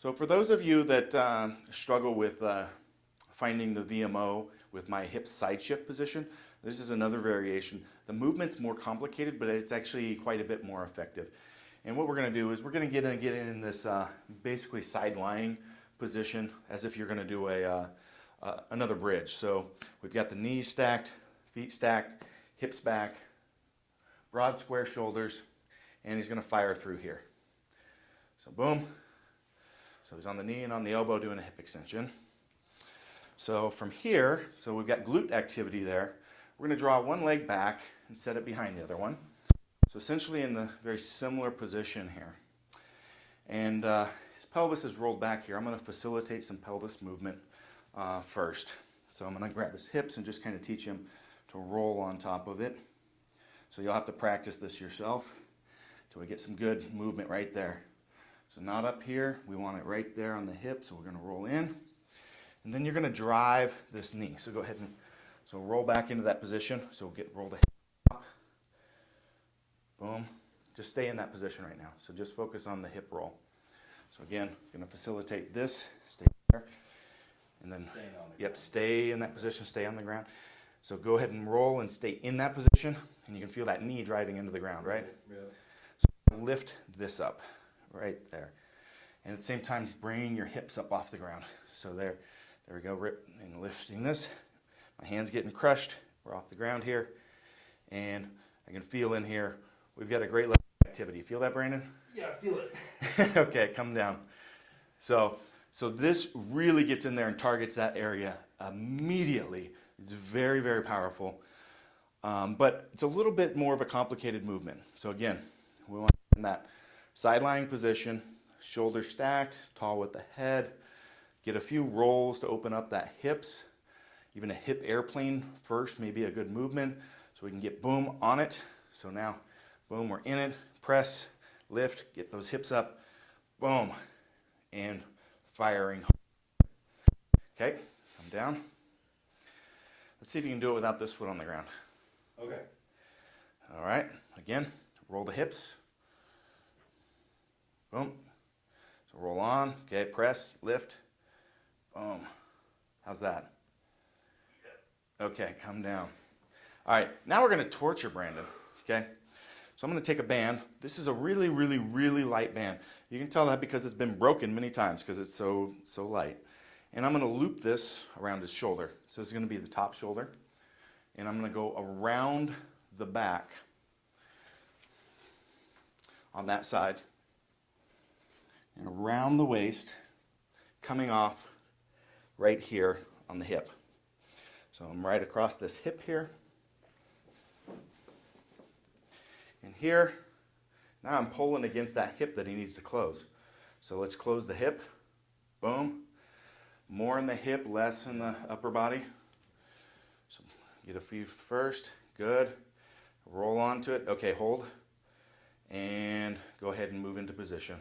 So for those of you that struggle with finding the VMO with my hip side shift position, this is another variation. The movement's more complicated, but it's actually quite a bit more effective. And what we're going to do is we're going to get in this basically side lying position as if you're going to do another bridge. So we've got the knees stacked, feet stacked, hips back, broad square shoulders, and he's going to fire through here. So boom. So he's on the knee and on the elbow doing a hip extension. So from here, so we've got glute activity there. We're going to draw one leg back and set it behind the other one. So essentially in the very similar position here. And his pelvis is rolled back here. I'm going to facilitate some pelvis movement first. So I'm going to grab his hips and just kind of teach him to roll on top of it. So you'll have to practice this yourself till we get some good movement right there. So not up here, we want it right there on the hip, so we're going to roll in. And then you're going to drive this knee. So go ahead and roll back into that position. So we'll roll the hip up. Boom. Just stay in that position right now. So just focus on the hip roll. So again, going to facilitate this, stay there. And then, stay in that position, stay on the ground. So go ahead and roll and stay in that position. And you can feel that knee driving into the ground, right? Yeah. So lift this up. Right there. And at the same time, bring your hips up off the ground. So there we go, rip, and lifting this. My hand's getting crushed. We're off the ground here. And I can feel in here, we've got a great level of activity. Feel that, Brandon? Yeah, I feel it. Okay, come down. So this really gets in there and targets that area immediately. It's very, very powerful. But it's a little bit more of a complicated movement. So again, we want to in that side lying position, shoulders stacked, tall with the head. Get a few rolls to open up that hips. Even a hip airplane first may be a good movement so we can get boom on it. So now, boom, we're in it. Press, lift, get those hips up, boom, and firing. Okay, come down. Let's see if you can do it without this foot on the ground. Okay. All right, again, roll the hips. Boom. So roll on. Okay, press, lift. Boom. How's that? Okay, come down. All right, now we're going to torture Brandon. Okay? So I'm going to take a band. This is a really, really, really light band. You can tell that because it's been broken many times because it's so light. And I'm going to loop this around his shoulder. So this is going to be the top shoulder. And I'm going to go around the back on that side. And around the waist, coming off right here on the hip. So I'm right across this hip here. And here, now I'm pulling against that hip that he needs to close. So let's close the hip. Boom. More in the hip, less in the upper body. So get a few first. Good. Roll onto it. Okay, hold. And go ahead and move into position.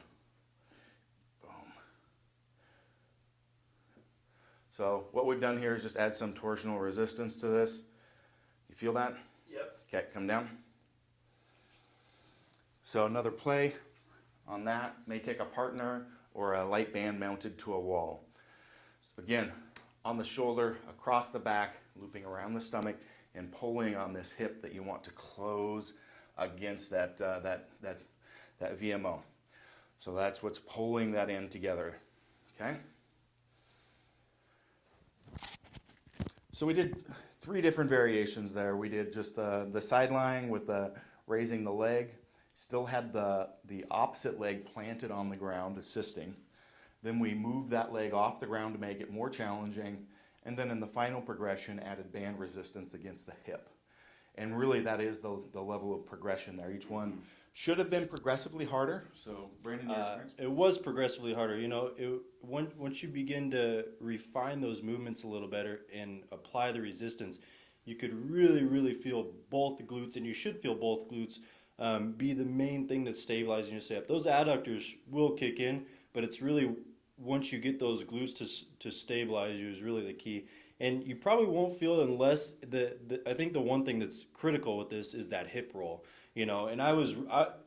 So what we've done here is just add some torsional resistance to this. You feel that? Yep. Okay, come down. So another play on that may take a partner or a light band mounted to a wall. So again, on the shoulder, across the back, looping around the stomach, and pulling on this hip that you want to close against that VMO. So that's what's pulling that in together. Okay? So we did 3 different variations there. We did just the side lying with raising the leg. Still had the opposite leg planted on the ground, assisting. Then we moved that leg off the ground to make it more challenging. And then in the final progression, added band resistance against the hip. And really that is the level of progression there. Each one should have been progressively harder. So Brandon, your experience? It was progressively harder. You know, once you begin to refine those movements a little better and apply the resistance, you could really, really feel both the glutes, and you should feel both glutes be the main thing that's stabilizing your setup. Those adductors will kick in, but it's really once you get those glutes to stabilize you is really the key. And you probably won't feel it unless I think the one thing that's critical with this is that hip roll. You know, and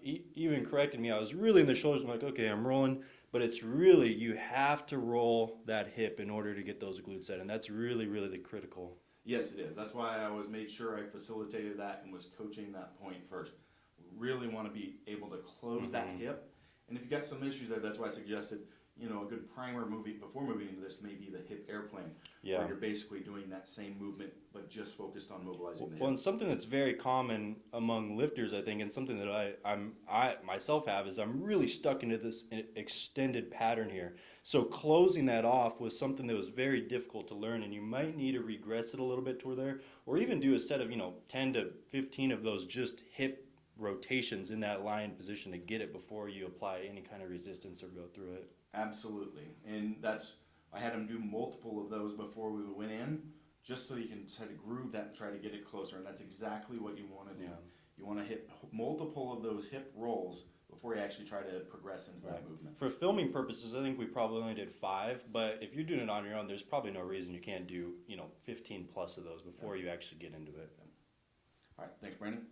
even corrected me, I was really in the shoulders. I'm like, okay, I'm rolling. but it's really, you have to roll that hip in order to get those glutes set, and that's really, really the critical. Yes, it is. That's why I always made sure I facilitated that and was coaching that point first. We really want to be able to close that hip. And if you've got some issues there, that's why I suggested, you know, a good primer movie before moving into this may be the hip airplane, where you're basically doing that same movement but just focused on mobilizing the hip. Well, and something that's very common among lifters, I think, and something that I myself have, is I'm really stuck into this extended pattern here. So closing that off was something that was very difficult to learn, and you might need to regress it a little bit toward there, or even do a set of 10 to 15 of those just hip rotations in that lying position to get it before you apply any kind of resistance or go through it. Absolutely, and I had him do multiple of those before we went in, just so you can try to groove that and try to get it closer, and that's exactly what you want to do. You want to hit multiple of those hip rolls before you actually try to progress into that movement. For filming purposes, I think we probably only did 5, but if you're doing it on your own, there's probably no reason you can't do 15 plus of those before you actually get into it. All right, thanks, Brandon.